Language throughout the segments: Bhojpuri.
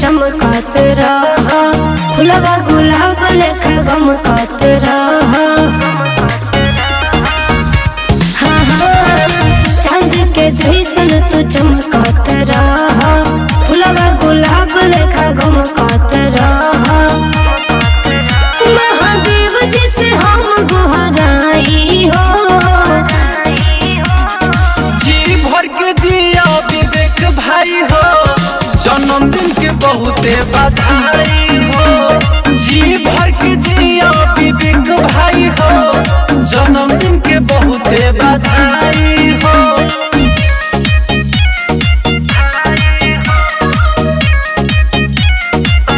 चमकत रहा, फुलवा गुलाब लेखा गमकत रहा। हाँ हाँ, चांद के जैसन तू चमकत रहा, फुलवा गुलाब लेखा गमकत रहा। महादेव जी से हम गुहराई हो, जी भर के जिया विवेक भाई हो, जन्मदिन के बहुते बधाई हो। जी भर के जिया विवेक भाई हो, जन्मदिन के बहुते बधाई हो।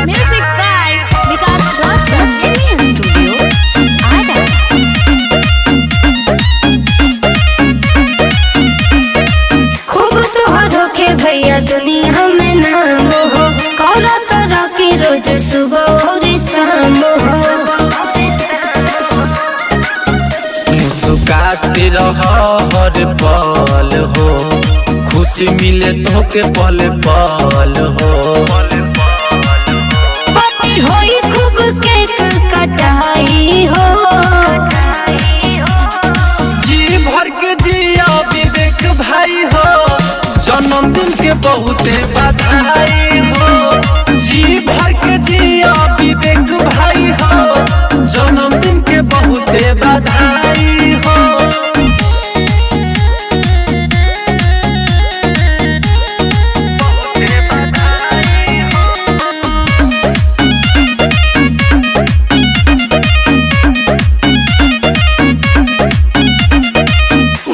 Music by Vikas Rosal, Jimmy Studio, Ada. खूब तोहरो के भैया दुनिया में नाम हो, कौरा तरह की रोज सुबह और शाम हो। मुस्कुराते रह हर पल हो, खुशी मिले तो के पल पल हो। पार्टी होई खूब केक कटाई हो, जी भर के जिया विवेक भाई हो, जन्मदिन के बहुते बधाई हो। जी भर के जिया विवेक भाई हो, जन्मदिन के बहुते बधाई हो।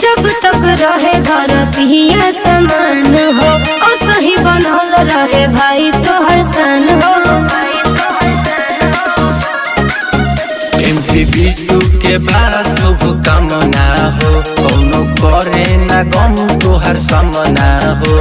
जब तक रहे घर पिया समान हो, और सही बनल रहे भाई तोहर सन हो। एमपी बिट्टू के बड़ा शुभ कामना हो, कौनो करे ना गम तोहर सामना हो।